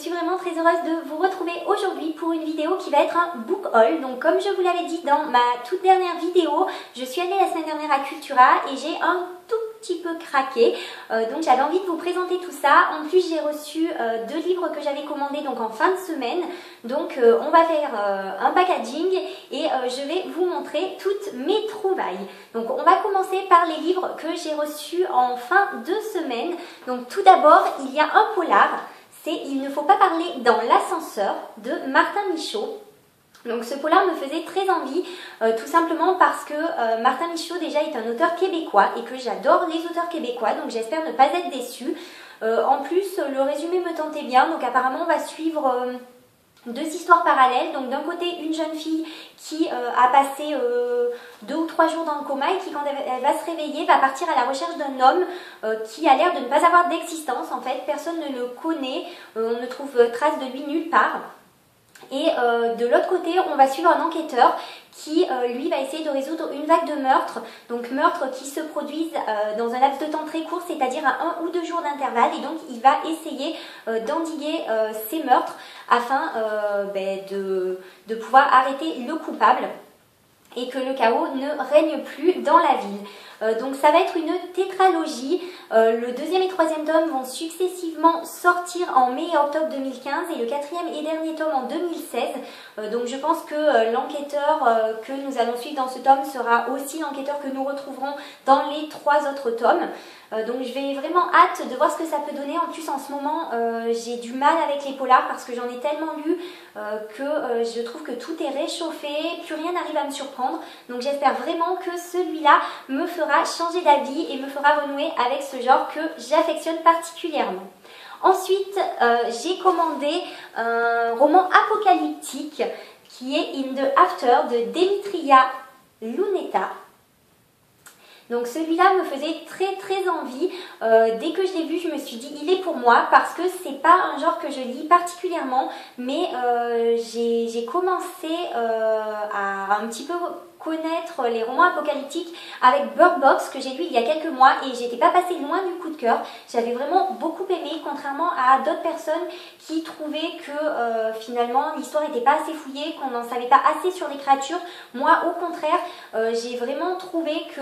suis vraiment très heureuse de vous retrouver aujourd'hui pour une vidéo qui va être un book haul. Donc comme je vous l'avais dit dans ma toute dernière vidéo, je suis allée la semaine dernière à Cultura et j'ai un tout petit peu craqué. Donc j'avais envie de vous présenter tout ça. En plus j'ai reçu 2 livres que j'avais commandés donc en fin de semaine. Donc on va faire un packaging et je vais vous montrer toutes mes trouvailles. Donc on va commencer par les livres que j'ai reçus en fin de semaine. Donc tout d'abord il y a un polar. C'est Il ne faut pas parler dans l'ascenseur de Martin Michaud. Donc ce polar me faisait très envie, tout simplement parce que Martin Michaud déjà est un auteur québécois et que j'adore les auteurs québécois, donc j'espère ne pas être déçue. En plus, le résumé me tentait bien, donc apparemment on va suivre 2 histoires parallèles. Donc d'un côté une jeune fille qui a passé 2 ou 3 jours dans le coma et qui quand elle va se réveiller va partir à la recherche d'un homme qui a l'air de ne pas avoir d'existence. En fait personne ne le connaît, on ne trouve trace de lui nulle part. Et de l'autre côté on va suivre un enquêteur qui lui va essayer de résoudre une vague de meurtres, donc meurtres qui se produisent dans un laps de temps très court, c'est-à-dire à 1 ou 2 jours d'intervalle, et donc il va essayer d'endiguer ces meurtres afin de pouvoir arrêter le coupable et que le chaos ne règne plus dans la ville. Donc ça va être une tétralogie. Le 2e et 3e tome vont successivement sortir en mai et octobre 2015 et le 4e et dernier tome en 2016. Donc je pense que l'enquêteur que nous allons suivre dans ce tome sera aussi l'enquêteur que nous retrouverons dans les 3 autres tomes. Donc je vais vraiment hâte de voir ce que ça peut donner. En plus en ce moment j'ai du mal avec les polars parce que j'en ai tellement lu que je trouve que tout est réchauffé, plus rien n'arrive à me surprendre. Donc j'espère vraiment que celui-là me fera changer d'avis et me fera renouer avec ce genre que j'affectionne particulièrement. Ensuite j'ai commandé un roman apocalyptique qui est In the After de Demetria Luneta. Donc celui-là me faisait très envie. Dès que je l'ai vu, je me suis dit il est pour moi parce que c'est pas un genre que je lis particulièrement, mais j'ai commencé à un petit peu connaître les romans apocalyptiques avec Bird Box que j'ai lu il y a quelques mois et j'étais pas passée loin du coup de cœur. J'avais vraiment beaucoup aimé, contrairement à d'autres personnes qui trouvaient que finalement l'histoire n'était pas assez fouillée, qu'on n'en savait pas assez sur les créatures. Moi au contraire j'ai vraiment trouvé que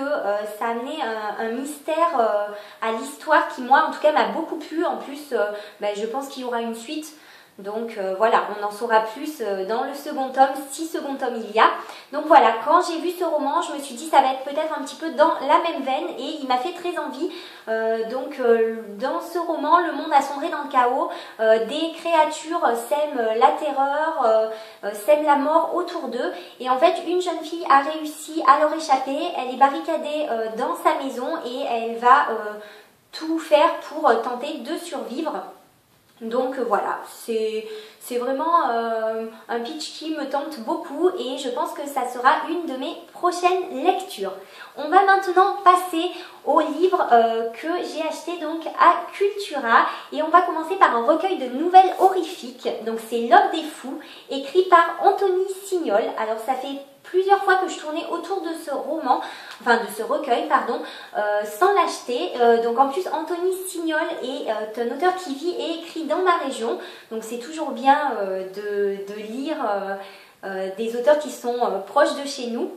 ça amenait un mystère à l'histoire qui moi en tout cas m'a beaucoup plu. En plus je pense qu'il y aura une suite. Donc voilà, on en saura plus dans le second tome, si second tome il y a. Donc voilà, quand j'ai vu ce roman, je me suis dit ça va être peut-être un petit peu dans la même veine et il m'a fait très envie. Dans ce roman, le monde a sombré dans le chaos, des créatures sèment la terreur, sèment la mort autour d'eux. Et en fait, une jeune fille a réussi à leur échapper, elle est barricadée dans sa maison et elle va tout faire pour tenter de survivre. Donc voilà, c'est vraiment un pitch qui me tente beaucoup et je pense que ça sera une de mes prochaines lectures. On va maintenant passer au livre que j'ai acheté donc à Cultura et on va commencer par un recueil de nouvelles horrifiques. Donc c'est L'Homme des Fous, écrit par Anthony Signol. Alors ça fait plusieurs fois que je tournais autour de ce roman, enfin de ce recueil, pardon, sans l'acheter. Donc en plus Anthony Signol est un auteur qui vit et écrit dans ma région, donc c'est toujours bien de lire des auteurs qui sont proches de chez nous.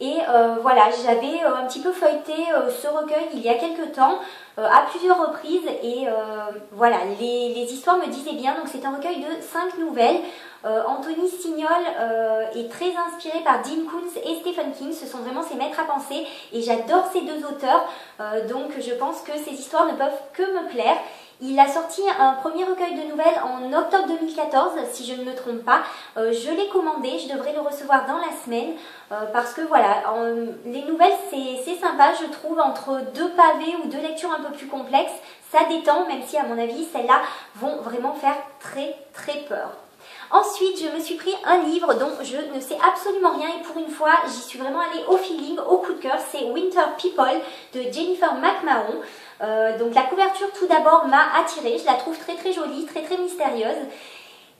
Et voilà, j'avais un petit peu feuilleté ce recueil il y a quelques temps, à plusieurs reprises, et voilà, les histoires me disaient bien. Donc c'est un recueil de 5 nouvelles. Anthony Signol est très inspiré par Dean Koontz et Stephen King, ce sont vraiment ses maîtres à penser et j'adore ces 2 auteurs, donc je pense que ces histoires ne peuvent que me plaire. Il a sorti un premier recueil de nouvelles en octobre 2014, si je ne me trompe pas. Je l'ai commandé, je devrais le recevoir dans la semaine, parce que voilà, les nouvelles c'est sympa, je trouve, entre 2 pavés ou 2 lectures un peu plus complexes, ça détend, même si à mon avis celles-là vont vraiment faire très peur. Ensuite, je me suis pris un livre dont je ne sais absolument rien et pour une fois, j'y suis vraiment allée au feeling, au coup de cœur. C'est Winter People de Jennifer McMahon. Donc la couverture tout d'abord m'a attirée, je la trouve très jolie, très mystérieuse.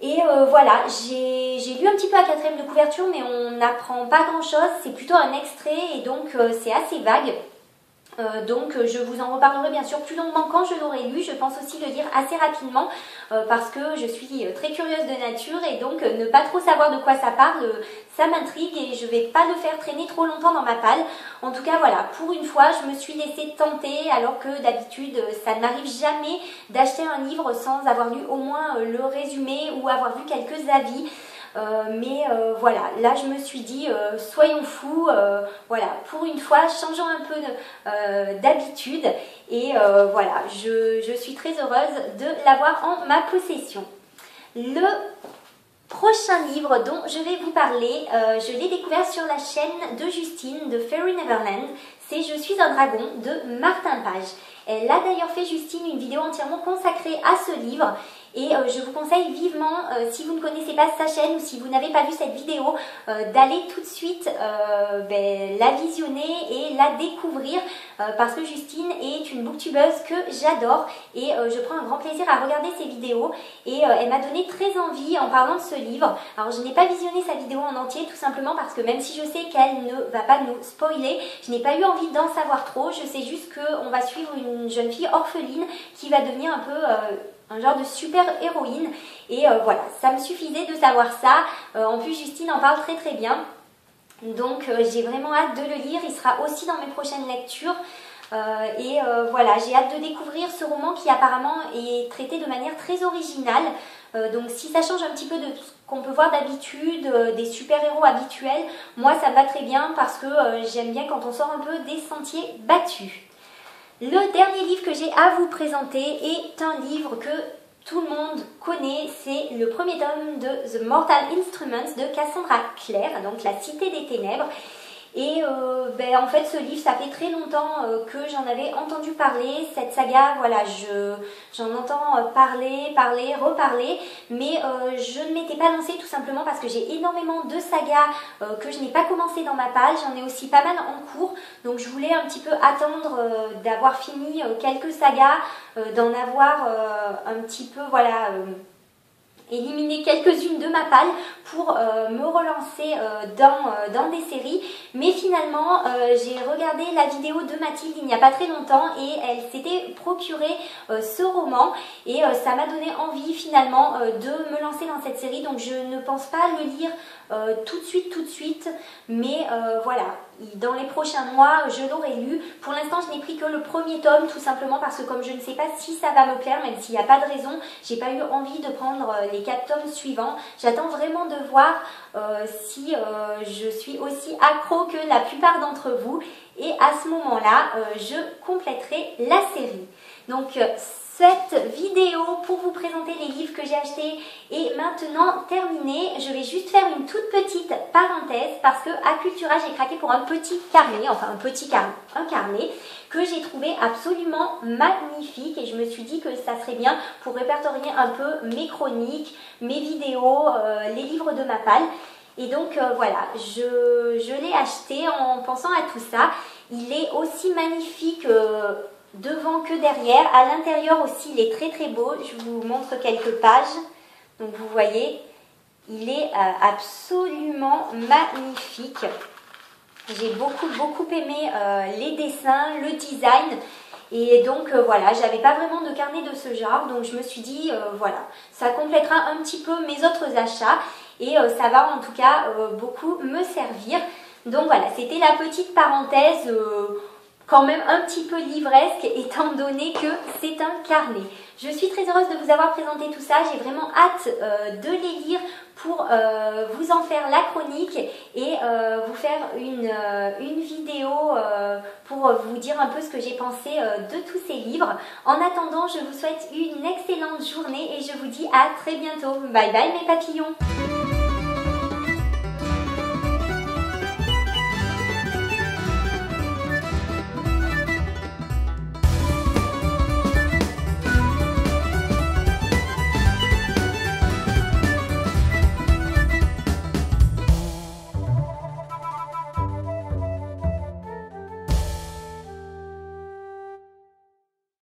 Et voilà, j'ai lu un petit peu la 4e de couverture mais on n'apprend pas grand chose, c'est plutôt un extrait et donc c'est assez vague. Donc je vous en reparlerai bien sûr plus longuement quand je l'aurai lu. Je pense aussi le lire assez rapidement parce que je suis très curieuse de nature et donc ne pas trop savoir de quoi ça parle, ça m'intrigue et je ne vais pas le faire traîner trop longtemps dans ma palle. En tout cas voilà, pour une fois je me suis laissée tenter alors que d'habitude ça ne m'arrive jamais d'acheter un livre sans avoir lu au moins le résumé ou avoir vu quelques avis. Voilà, là je me suis dit soyons fous, voilà, pour une fois changeons un peu d'habitude et voilà, je suis très heureuse de l'avoir en ma possession. Le prochain livre dont je vais vous parler, je l'ai découvert sur la chaîne de Justine de Fairy Neverland, c'est Je suis un dragon de Martin Page. Elle a d'ailleurs fait, Justine, une vidéo entièrement consacrée à ce livre et je vous conseille vivement, si vous ne connaissez pas sa chaîne ou si vous n'avez pas vu cette vidéo, d'aller tout de suite la visionner et la découvrir parce que Justine est une booktubeuse que j'adore et je prends un grand plaisir à regarder ses vidéos et elle m'a donné très envie en parlant de ce livre. Alors je n'ai pas visionné sa vidéo en entier tout simplement parce que même si je sais qu'elle ne va pas nous spoiler, je n'ai pas eu envie d'en savoir trop. Je sais juste qu'on va suivre une jeune fille orpheline qui va devenir un peu un genre de super héroïne et voilà, ça me suffisait de savoir ça. En plus Justine en parle très très bien, donc j'ai vraiment hâte de le lire. Il sera aussi dans mes prochaines lectures voilà, j'ai hâte de découvrir ce roman qui apparemment est traité de manière très originale. Donc si ça change un petit peu de ce qu'on peut voir d'habitude, des super-héros habituels, moi ça me va très bien parce que j'aime bien quand on sort un peu des sentiers battus. Le dernier livre que j'ai à vous présenter est un livre que tout le monde connaît, c'est le premier tome de The Mortal Instruments de Cassandra Clare, donc La Cité des Ténèbres. Et en fait ce livre, ça fait très longtemps que j'en avais entendu parler. Cette saga, voilà, j'en entends parler, reparler, mais je ne m'étais pas lancée tout simplement parce que j'ai énormément de sagas que je n'ai pas commencé dans ma palle. J'en ai aussi pas mal en cours, donc je voulais un petit peu attendre d'avoir fini quelques sagas, d'en avoir un petit peu, voilà, éliminer quelques-unes de ma palle pour me relancer dans des séries. Mais finalement j'ai regardé la vidéo de Mathilde il n'y a pas très longtemps et elle s'était procuré ce roman et ça m'a donné envie finalement de me lancer dans cette série. Donc je ne pense pas le lire tout de suite, mais voilà, dans les prochains mois je l'aurai lu. Pour l'instant je n'ai pris que le premier tome tout simplement parce que comme je ne sais pas si ça va me plaire, même s'il n'y a pas de raison, j'ai pas eu envie de prendre les 4 tomes suivants. J'attends vraiment de voir si je suis aussi accro que la plupart d'entre vous et à ce moment-là je compléterai la série. Donc cette vidéo pour vous présenter les livres que j'ai achetés est maintenant terminée. Je vais juste faire une toute petite parenthèse parce que à Cultura j'ai craqué pour un petit carnet, enfin un carnet que j'ai trouvé absolument magnifique et je me suis dit que ça serait bien pour répertorier un peu mes chroniques, mes vidéos, les livres de ma palle. Et donc voilà, je l'ai acheté en pensant à tout ça. Il est aussi magnifique devant que derrière. À l'intérieur aussi, il est très très beau. Je vous montre quelques pages. Donc vous voyez, il est absolument magnifique. J'ai beaucoup aimé les dessins, le design. Et donc voilà, j'avais pas vraiment de carnet de ce genre, donc je me suis dit voilà, ça complétera un petit peu mes autres achats et ça va en tout cas beaucoup me servir. Donc voilà, c'était la petite parenthèse quand même un petit peu livresque étant donné que c'est un carnet. Je suis très heureuse de vous avoir présenté tout ça, j'ai vraiment hâte de les lire pour vous en faire la chronique et vous faire une vidéo pour vous dire un peu ce que j'ai pensé de tous ces livres. En attendant, je vous souhaite une excellente journée et je vous dis à très bientôt. Bye bye mes papillons!